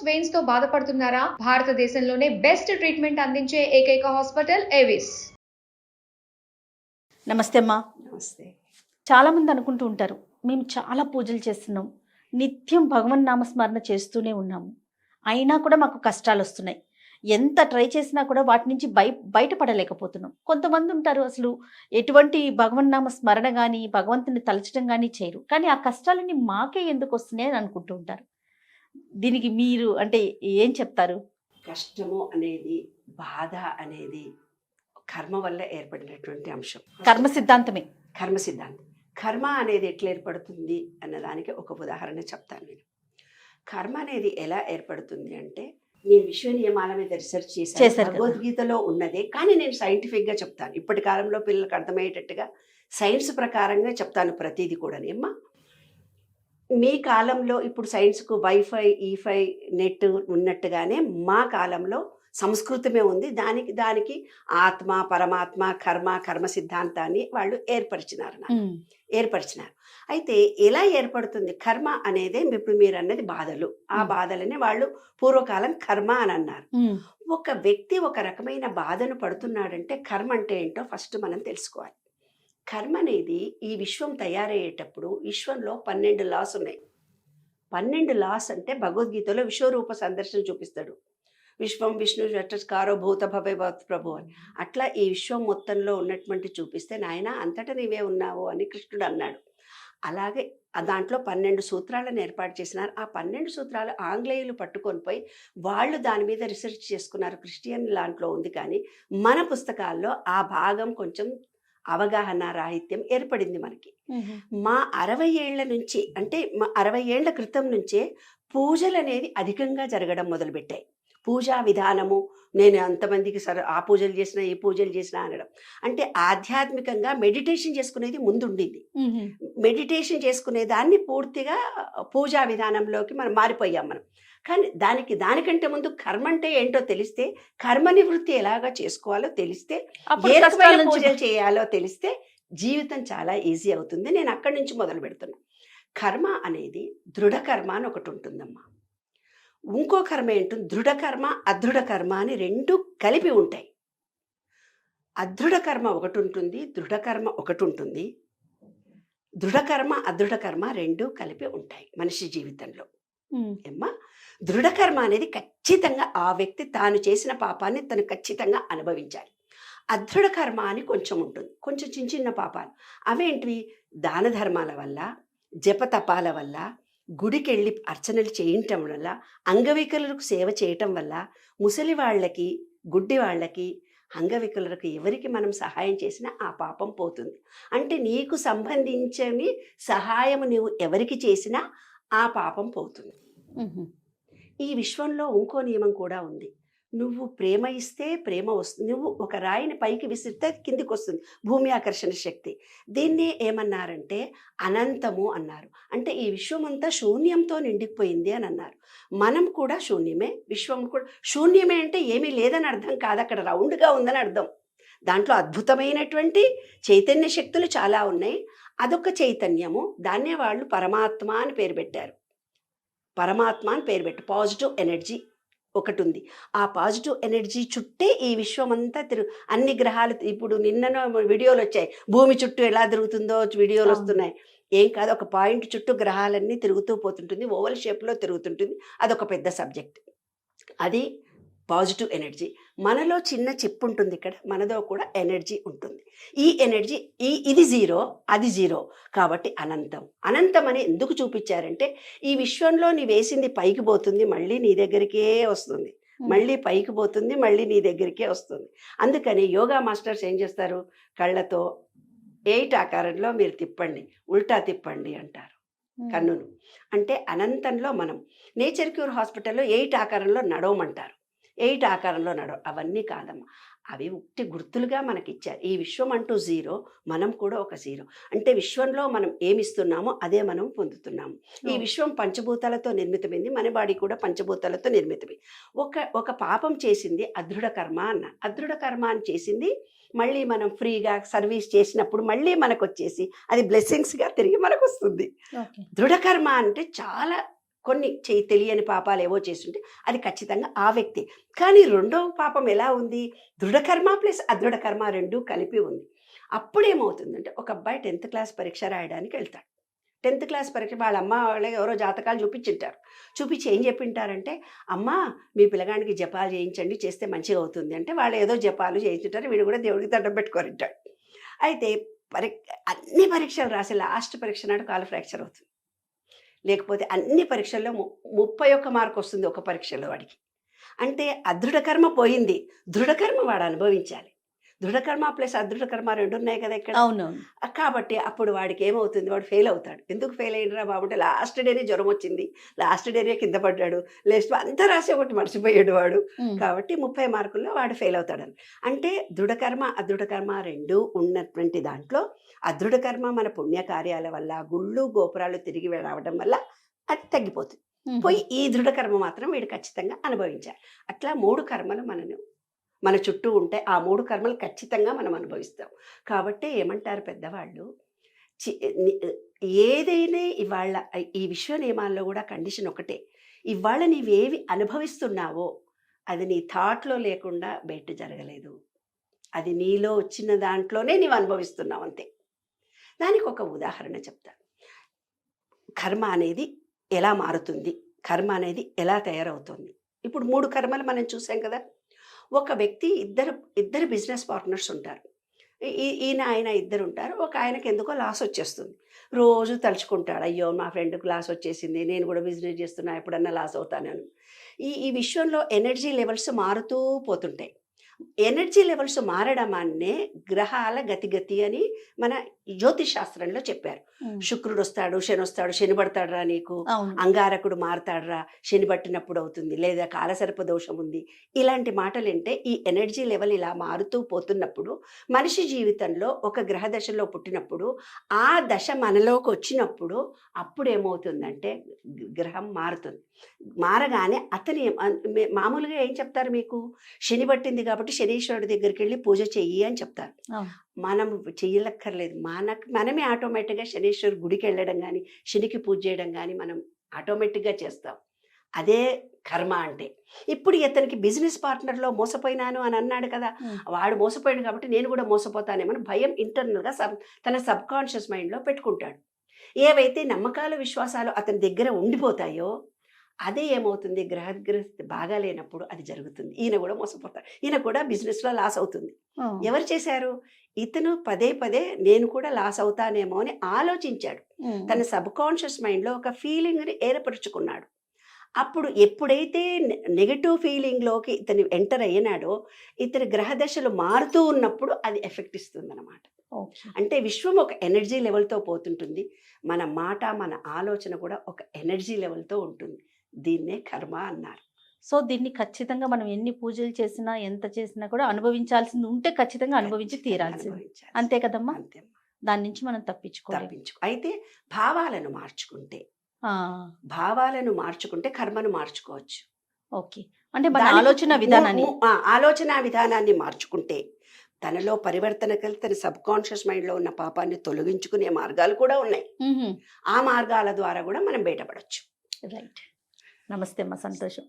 Veins తో బాధపడుతున్నారా? భారతదేశంలోనే బెస్ట్ ట్రీట్మెంట్ అందించే ఏకైక హాస్పిటల్ ఏవిస్. నమస్తే అమ్మా. నమస్తే. చాలామంది అనుకుంటూ ఉంటారు, మేము చాలా పూజలు చేస్తున్నాం, నిత్యం భగవన్ నామస్మరణ చేస్తూనే ఉన్నాము, అయినా కూడా మాకు కష్టాలు వస్తున్నాయి, ఎంత ట్రై చేసినా కూడా వాటి నుంచి బయటపడలేకపోతున్నాం. కొంతమంది ఉంటారు అసలు ఎటువంటి భగవన్ నామ స్మరణ కానీ భగవంతుని తలచడం కానీ చేయరు, కానీ ఆ కష్టాలన్నీ మాకే ఎందుకు వస్తున్నాయి అని అనుకుంటూ ఉంటారు. దీనికి మీరు అంటే ఏం చెప్తారు? కష్టము అనేది, బాధ అనేది కర్మ వల్ల ఏర్పడినటువంటి అంశం. కర్మ సిద్ధాంతమే. కర్మ సిద్ధాంతం. కర్మ అనేది ఎట్లా ఏర్పడుతుంది అన్నదానికి ఒక ఉదాహరణ చెప్తాను నేను. కర్మ అనేది ఎలా ఏర్పడుతుంది అంటే, నేను విశ్వ నియమాల మీద రీసెర్చ్ చేశాను, భగవద్గీతలో ఉన్నదే, కానీ నేను సైంటిఫిక్గా చెప్తాను. ఇప్పటి కాలంలో పిల్లలకు అర్థమయ్యేటట్టుగా సైన్స్ ప్రకారంగా చెప్తాను ప్రతిదీ కూడా. ఏమ్మా, మీ కాలంలో ఇప్పుడు సైన్స్కు వైఫై, ఈఫై, నెట్ ఉన్నట్టుగానే మా కాలంలో సంస్కృతమే ఉంది. దానికి ఆత్మ, పరమాత్మ, కర్మ సిద్ధాంతాన్ని వాళ్ళు ఏర్పరిచినారు. అయితే ఎలా ఏర్పడుతుంది కర్మ అనేది? ఇప్పుడు మీరు అన్నది బాధలు, ఆ బాధలనే వాళ్ళు పూర్వకాలం కర్మ అని అన్నారు. ఒక వ్యక్తి ఒక రకమైన బాధను పడుతున్నాడంటే కర్మ అంటే ఏంటో ఫస్ట్ మనం తెలుసుకోవాలి. కర్మ అనేది ఈ విశ్వం తయారయ్యేటప్పుడు విశ్వంలో 12 లాస్ ఉన్నాయి. 12 లాస్ అంటే భగవద్గీతలో విశ్వరూప సందర్శన చూపిస్తాడు. విశ్వం విష్ణు చట్టారో భూత భవే ప్రభు అని. అట్లా ఈ విశ్వం మొత్తంలో ఉన్నటువంటి చూపిస్తే, నాయన అంతటా నీవే ఉన్నావు అని కృష్ణుడు అన్నాడు. అలాగే దాంట్లో 12 సూత్రాలను ఏర్పాటు చేసినారు. ఆ 12 సూత్రాలు ఆంగ్లేయులు పట్టుకొని పోయి వాళ్ళు దాని మీద రీసెర్చ్ చేసుకున్నారు. క్రిస్టియన్ దాంట్లో ఉంది, కానీ మన పుస్తకాల్లో ఆ భాగం కొంచెం అవగాహన రాహిత్యం ఏర్పడింది మనకి. మా 60 ఏళ్ల నుంచి, అంటే మా 60 ఏళ్ల క్రితం నుంచే పూజలు అనేది అధికంగా జరగడం మొదలుపెట్టాయి. పూజా విధానము, నేను అంతమందికి ఆ పూజలు చేసిన, ఈ పూజలు చేసిన అనడం అంటే ఆధ్యాత్మికంగా మెడిటేషన్ చేసుకునేది ముందుండింది. మెడిటేషన్ చేసుకునే దాన్ని పూర్తిగా పూజా విధానంలోకి మనం మారిపోయాం మనం. కానీ దానికంటే ముందు కర్మ అంటే ఏంటో తెలిస్తే, కర్మ నివృత్తి ఎలాగా చేసుకోవాలో తెలిస్తే, ఏ రకమైన పూజలు చేయాలో తెలిస్తే జీవితం చాలా ఈజీ అవుతుంది. నేను అక్కడి నుంచి మొదలు పెడుతున్నా. కర్మ అనేది దృఢ కర్మ అని ఒకటి ఉంటుందమ్మా. ఇంకో కర్మ ఏంటుంది, దృఢ కర్మ, అదృఢ కర్మ అని 2 కలిపి ఉంటాయి. అదృఢ కర్మ ఒకటి ఉంటుంది, దృఢ కర్మ ఒకటి ఉంటుంది. దృఢ కర్మ, అదృఢ కర్మ 2 కలిపి ఉంటాయి మనిషి జీవితంలో. ఏమ్మా, దృఢకర్మ అనేది ఖచ్చితంగా ఆ వ్యక్తి తాను చేసిన పాపాన్ని తను ఖచ్చితంగా అనుభవించాలి. అదృఢ కర్మ అని కొంచెం ఉంటుంది, కొంచెం చిన్న పాపాలు. అవేంటివి? దాన ధర్మాల వల్ల, జపతపాల వల్ల, గుడికెళ్ళి అర్చనలు చేయటం వల్ల, అంగవికలులకు సేవ చేయటం వల్ల, ముసలి వాళ్ళకి, గుడ్డి వాళ్ళకి, అంగవికలులకు ఎవరికి మనం సహాయం చేసినా ఆ పాపం పోతుంది. అంటే నీకు సంబంధించని సహాయం నువ్వు ఎవరికి చేసినా ఆ పాపం పోతుంది. ఈ విశ్వంలో ఇంకో నియమం కూడా ఉంది. నువ్వు ప్రేమ ఇస్తే ప్రేమ వస్తుంది. నువ్వు ఒక రాయిని పైకి విసిరితే కిందికి వస్తుంది, భూమి ఆకర్షణ శక్తి. దీన్ని ఏమన్నారంటే అనంతము అన్నారు. అంటే ఈ విశ్వం అంతా శూన్యంతో నిండిపోయింది అని అన్నారు. మనం కూడా శూన్యమే, విశ్వం కూడా శూన్యమే. అంటే ఏమీ లేదని అర్థం కాదు, అక్కడ రౌండ్గా ఉందని అర్థం. దాంట్లో అద్భుతమైనటువంటి చైతన్య శక్తులు చాలా ఉన్నాయి. అదొక చైతన్యము, దాన్నే వాళ్ళు పరమాత్మ అని పేరు పెట్టారు. పరమాత్మ అని పేరు పెట్టి పాజిటివ్ ఎనర్జీ ఒకటి ఉంది. ఆ పాజిటివ్ ఎనర్జీ చుట్టే ఈ విశ్వం అంతా అన్ని గ్రహాలు. ఇప్పుడు నిన్న వీడియోలు వచ్చాయి, భూమి చుట్టూ ఎలా తిరుగుతుందో వీడియోలు వస్తున్నాయి. ఏం కాదు, ఒక పాయింట్ చుట్టూ గ్రహాలన్నీ తిరుగుతూ పోతుంటుంది, ఓవల్ షేప్లో తిరుగుతుంటుంది. అదొక పెద్ద సబ్జెక్ట్. అది పాజిటివ్ ఎనర్జీ. మనలో చిన్న చిప్ ఉంటుంది, ఇక్కడ మనదో కూడా ఎనర్జీ ఉంటుంది. ఈ ఎనర్జీ ఇది 0, అది 0, కాబట్టి అనంతం. అనంతం అని ఎందుకు చూపించారంటే, ఈ విశ్వంలో నీ వేసింది పైకి పోతుంది, మళ్ళీ నీ దగ్గరికే వస్తుంది, మళ్ళీ పైకి పోతుంది, మళ్ళీ నీ దగ్గరికే వస్తుంది. అందుకని యోగా మాస్టర్స్ ఏం చేస్తారు, కళ్ళతో 8 ఆకారంలో మీరు తిప్పండి, ఉల్టా తిప్పండి అంటారు కన్నును. అంటే అనంతంలో మనం నేచర్ క్యూర్ హాస్పిటల్లో 8 ఆకారంలో నడవమంటారు. 8 ఆకారంలో అవన్నీ కాదమ్మా, అవి ఉట్టి గుర్తులుగా మనకిచ్చారు. ఈ విశ్వం అంటూ 0, మనం కూడా ఒక 0. అంటే విశ్వంలో మనం ఏమిస్తున్నామో అదే మనం పొందుతున్నాము. ఈ విశ్వం పంచభూతాలతో నిర్మితమైంది, మన బాడీ కూడా పంచభూతాలతో నిర్మితమే. ఒక పాపం చేసింది అదృఢ కర్మ అన్న. అదృఢ కర్మ అని చేసింది మళ్ళీ మనం ఫ్రీగా సర్వీస్ చేసినప్పుడు మళ్ళీ మనకు వచ్చేసి అది బ్లెస్సింగ్స్గా తిరిగి మనకు వస్తుంది. దృఢకర్మ అంటే చాలా కొన్ని తెలియని పాపాలు ఏవో చేస్తుంటే అది ఖచ్చితంగా ఆ వ్యక్తి. కానీ రెండవ పాపం ఎలా ఉంది, దృఢకర్మ ప్లస్ అదృఢకర్మ రెండు కలిపి ఉంది. అప్పుడేమవుతుందంటే ఒక అబ్బాయి 10th క్లాస్ పరీక్ష రాయడానికి వెళ్తాడు. 10th క్లాస్ పరీక్ష వాళ్ళ అమ్మ వాళ్ళకి ఎవరో జాతకాలు చూపించింటారు. చూపించి ఏం చెప్పింటారంటే, అమ్మ మీ పిల్లగానికి జపాలు చేయించండి, చేస్తే మంచిగా అవుతుంది అంటే వాళ్ళు ఏదో జపాలు చేయించుంటారు. వీడు కూడా దేవుడికి దండం పెట్టుకోరింటాడు. అయితే అన్ని పరీక్షలు రాసి లాస్ట్ పరీక్ష నాడు కాలు ఫ్రాక్చర్ అవుతుంది. లేకపోతే అన్ని పరీక్షల్లో 31 మార్కు వస్తుంది ఒక పరీక్షలో వాడికి. అంటే అదృఢకర్మ పోయింది, దృఢకర్మ వాడు అనుభవించాలి. దృఢకర్మ ప్లస్ అదృఢకర్మ రెండు ఉన్నాయి కదా ఇక్కడ. అవునవును. కాబట్టి అప్పుడు వాడికి ఏమవుతుంది, వాడు ఫెయిల్ అవుతాడు. ఎందుకు ఫెయిల్ అయినరా బాబు అంటే లాస్ట్ డేనే జ్వరం వచ్చింది, లాస్ట్ డేనే కింద పడ్డాడు, లేస్ట్ అంతా రాసి ఒకటి మర్చిపోయాడు వాడు. కాబట్టి 30 మార్కుల్లో వాడు ఫెయిల్ అవుతాడని. అంటే దృఢకర్మ అదృఢకర్మ రెండు ఉన్నటువంటి దాంట్లో అదృఢకర్మ మన పుణ్యకార్యాల వల్ల, గుళ్ళు గోపురాలు తిరిగి రావడం వల్ల అది తగ్గిపోతుంది. పోయి ఈ దృఢకర్మ మాత్రం వీడు ఖచ్చితంగా అనుభవించాలి. అట్లా 3 కర్మలు మన చుట్టూ ఉంటే ఆ 3 కర్మలు ఖచ్చితంగా మనం అనుభవిస్తాం. కాబట్టి ఏమంటారు పెద్దవాళ్ళు, ఏదైనా ఇవాళ ఈ విశ్వ నియమాల్లో కూడా కండిషన్ ఒకటే, ఇవాళ నీవేవి అనుభవిస్తున్నావో అది నీ థాట్లో లేకుండా బయట జరగలేదు, అది నీలో వచ్చిన దాంట్లోనే నీవు అనుభవిస్తున్నావు అంతే. దానికి ఒక ఉదాహరణ చెప్తాను. కర్మ అనేది ఎలా మారుతుంది, కర్మ అనేది ఎలా తయారవుతుంది. ఇప్పుడు 3 కర్మలు మనం చూసాం కదా. ఒక వ్యక్తి ఇద్దరు బిజినెస్ పార్ట్నర్స్ ఉంటారు. ఈయన ఆయన ఇద్దరు ఉంటారు. ఒక ఆయనకి ఎందుకో లాస్ వచ్చేస్తుంది. రోజు తలుచుకుంటాడు, అయ్యో మా ఫ్రెండ్కి లాస్ వచ్చేసింది, నేను కూడా బిజినెస్ చేస్తున్నా, ఎప్పుడన్నా లాస్ అవుతానని. ఈ విశ్వంలో ఎనర్జీ లెవెల్స్ మారుతూ పోతుంటాయి. ఎనర్జీ లెవెల్స్ మారడం అనే గ్రహాల గతిగతి అని మన జ్యోతిష్ శాస్త్రంలో చెప్పారు. శుక్రుడు వస్తాడు, శని వస్తాడు, శని పడతాడు రా నీకు, అంగారకుడు మారతాడు రా, శని పట్టినప్పుడు అవుతుంది, లేదా కాలసర్ప దోషం ఉంది, ఇలాంటి మాటలు అంటే ఈ ఎనర్జీ లెవెల్ ఇలా మారుతూ పోతున్నప్పుడు మనిషి జీవితంలో ఒక గ్రహ దశలో పుట్టినప్పుడు ఆ దశ మనలోకి వచ్చినప్పుడు అప్పుడు ఏమవుతుందంటే గ్రహం మారుతుంది. మారగానే అతని మామూలుగా ఏం చెప్తారు మీకు, శని పట్టింది కాబట్టి శనీశ్వరుడి దగ్గరికి వెళ్ళి పూజ చెయ్యి అని చెప్తారు. మనం చెయ్యలక్కర్లేదు, మనమే ఆటోమేటిక్గా శనీశ్వరు గుడికి వెళ్ళడం కానీ శనికి పూజ చేయడం కానీ మనం ఆటోమేటిక్గా చేస్తాం. అదే కర్మ అంటే. ఇప్పుడు ఇతనికి బిజినెస్ పార్ట్నర్లో మోసపోయినాను అని అన్నాడు కదా, వాడు మోసపోయాడు కాబట్టి నేను కూడా మోసపోతానేమని భయం ఇంటర్నల్గా తన సబ్ కాన్షియస్ మైండ్లో పెట్టుకుంటాడు. ఏవైతే నమ్మకాలు విశ్వాసాలు అతని దగ్గర ఉండిపోతాయో అదే ఏమవుతుంది, గ్రహస్థితి బాగా లేనప్పుడు అది జరుగుతుంది. ఈయన కూడా మోసపోతాడు, ఈయన కూడా బిజినెస్లో లాస్ అవుతుంది. ఎవరు చేశారు, ఇతను పదే పదే నేను కూడా లాస్ అవుతానేమో అని ఆలోచించాడు. తన సబ్ కాన్షియస్ మైండ్లో ఒక ఫీలింగ్ని ఏర్పరుచుకున్నాడు. అప్పుడు ఎప్పుడైతే నెగటివ్ ఫీలింగ్లోకి ఇతను ఎంటర్ అయినాడో ఇతని గ్రహదశలు మారుతూ ఉన్నప్పుడు అది ఎఫెక్ట్ ఇస్తుంది అన్నమాట. అంటే విశ్వం ఒక ఎనర్జీ లెవెల్తో పోతుంటుంది, మన మాట మన ఆలోచన కూడా ఒక ఎనర్జీ లెవెల్తో ఉంటుంది. దీన్నే కర్మ అన్నారు. సో దీన్ని ఖచ్చితంగా మనం ఎన్ని పూజలు చేసినా ఎంత చేసినా కూడా అనుభవించాల్సింది ఉంటే ఖచ్చితంగా అనుభవించి తీరాల్సింది, అంతే కదమ్మా. దాని నుంచి మనం తప్పించుకో. అయితే భావాలను మార్చుకుంటే కర్మను మార్చుకోవచ్చు. ఓకే, అంటే మన ఆలోచన విధానాన్ని మార్చుకుంటే తనలో పరివర్తన కలిగి తన సబ్ కాన్షియస్ మైండ్లో ఉన్న పాపాన్ని తొలగించుకునే మార్గాలు కూడా ఉన్నాయి. ఆ మార్గాల ద్వారా కూడా మనం బయటపడవచ్చు. రైట్. నమస్తే అమ్మ, సంతోషం.